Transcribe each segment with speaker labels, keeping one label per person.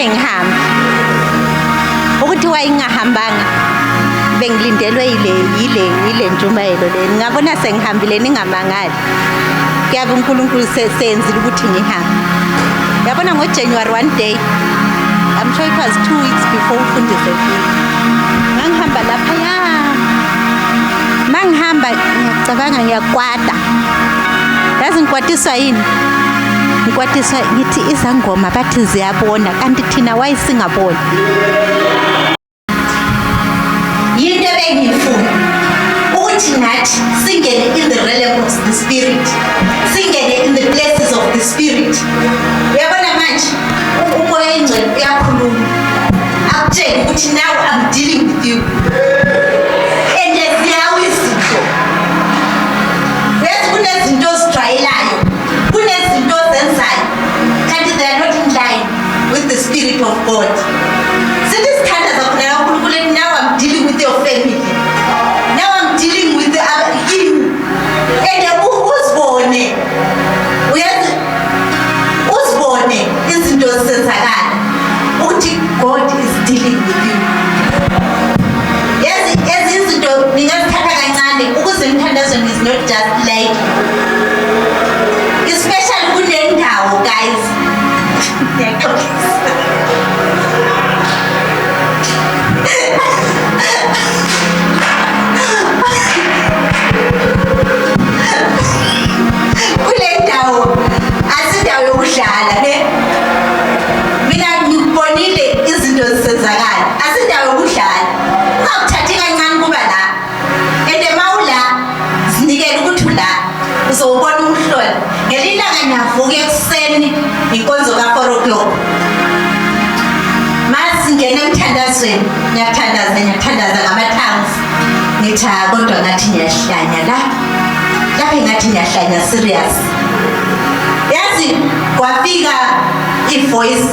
Speaker 1: ngihamba ukuthiwa ingahambanga bengilindelwe yile ntshumayelo le ngabona sengihambile ningamangali kuyabe uNkulunkulu senzile ukuthi ngihambe yabona ngoJanuary 1 day I'm sure it was 2 weeks before ufundise ngangihamba lapha ya mangihamba ngiyacabanga ngiyakwata yazi ngikwatiswa yini ngikwatiswa ngithi izangoma bathi ziyabona kanti thina wayisingaboni yinto ebengiyifuna ukuthi nathi singene in the realm of the spirit singene in the places of the spirit uyabona manje umoya engcwele uyakhuluma akutshela ukuthi now I'm dealing with you and ziyawo izinto bese kunezinto ozijwayelayo kunezinto ozenzayo kanti they are not in line with the spirit of God sithi sithandaza khona la uNkulunkulu now I'm dealing with your family now I'm dealing with you and uzibone uyazi uzibone izinto zisenzakala ukuthi God is dealing with you yes izinto ningazithatha kancane ukuze imthandazweni is not just like especially kunendawo guys kulendawo asindawo yokudlala ne mina ngibonile izinto zisenzakala asindawo yokudlala ungakuthathi kancane kuba la ende mawula zinikela ukuthi la uzobona umhlolo ngelilanga ngiyavuka ekuseni inkonzo ka4 o'clock masingena emthandazweni ngiyathandaza ngama-tongues ngithi kodwa ngathi ngiyahlanya lapha ngathi ngiyahlanya serious yazi kwafika i-voice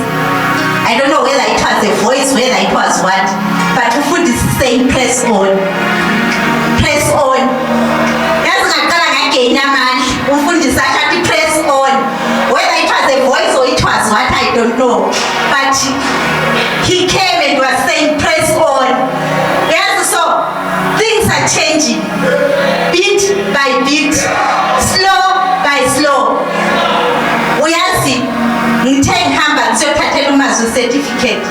Speaker 1: I don't know whether it was a voice whether it was what but ufundi saying press on yazi ngaqala ngagain amandla umfundisi ashathi press on whether it was a voice or it was what I don't know but he came and was saying press on yazi so things are changing bit by bit slow by slow uyazi ngithe ngihamba ngiyothathela umazwi certificate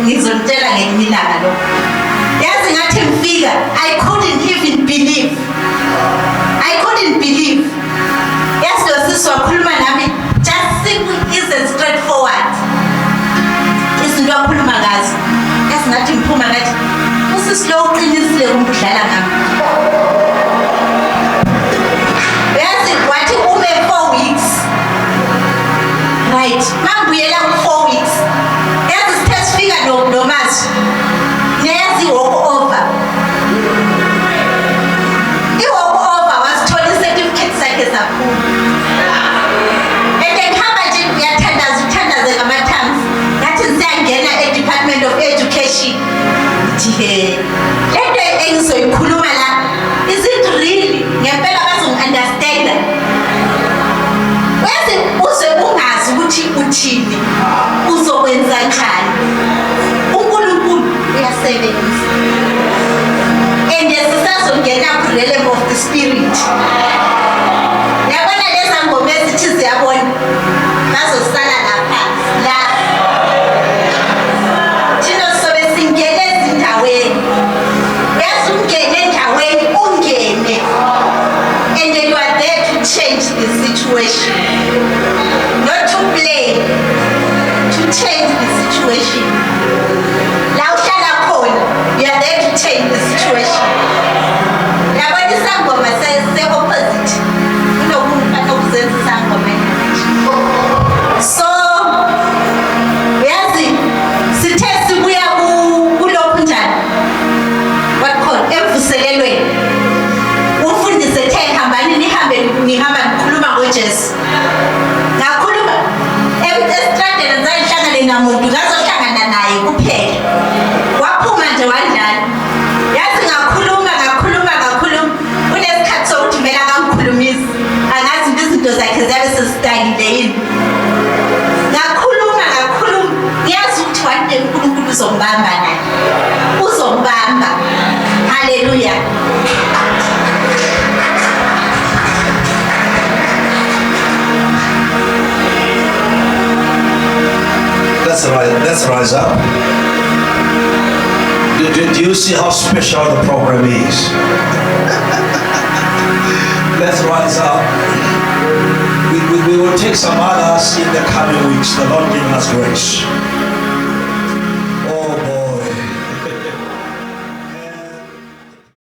Speaker 1: ngizolitshela ngelinye ilanga lo yazi ngathi ngifika I couldn't even believe yazi lo sisi wakhuluma nami just simple isn't straightforward izinto wakhuluma ngazo yazi ngathi ngiphuma ngathi usisi lo uqinisile ukudlala ngami yazi wathi ume 4 weeks right mangibuyela ku4 weeks yazi sithe sifika nomazwi yazi walk over wasithola i-certificate sakhe saphuma and ngihamba nje ngiyathandaza ngama-tongues ngathi siyangena e-Department of Education ngithi lento engizoyikhuluma la is it really ngempela bazongi-understanda yazi uze ungazi ukuthi uthini uzokwenza njani uNkulunkulu uyasebenza and sisazongena ku-realm of the spirit yabona leza ngoma ezithi ziyabona bazosala lapha la thina sobe singene ezindaweni yazi ungene endaweni ungene and you are there to change the situation not to play to change the situation la uhlala khona you are there to change the situation yabona isangoma se-opposite kunokuzenza isangoma so yazi sithe sibuya kulokhu njani what called emvuselelweni umfundisi ethe hambani nihambe ngihamba ngikhuluma ngoJesu ngakhuluma estradeni zangihlangane namuntu ngazohlangana naye kuphela waphuma nje wandlala yazi ngakhuluma kunesikhathi sokuthi kumele akangikhulumisi angazi izinto zakhe ziyabe sesitayile yini ngakhuluma
Speaker 2: Let's rise up. Do you see how special the program is? Let's rise up. We will take some others in the coming weeks. The Lord give us grace.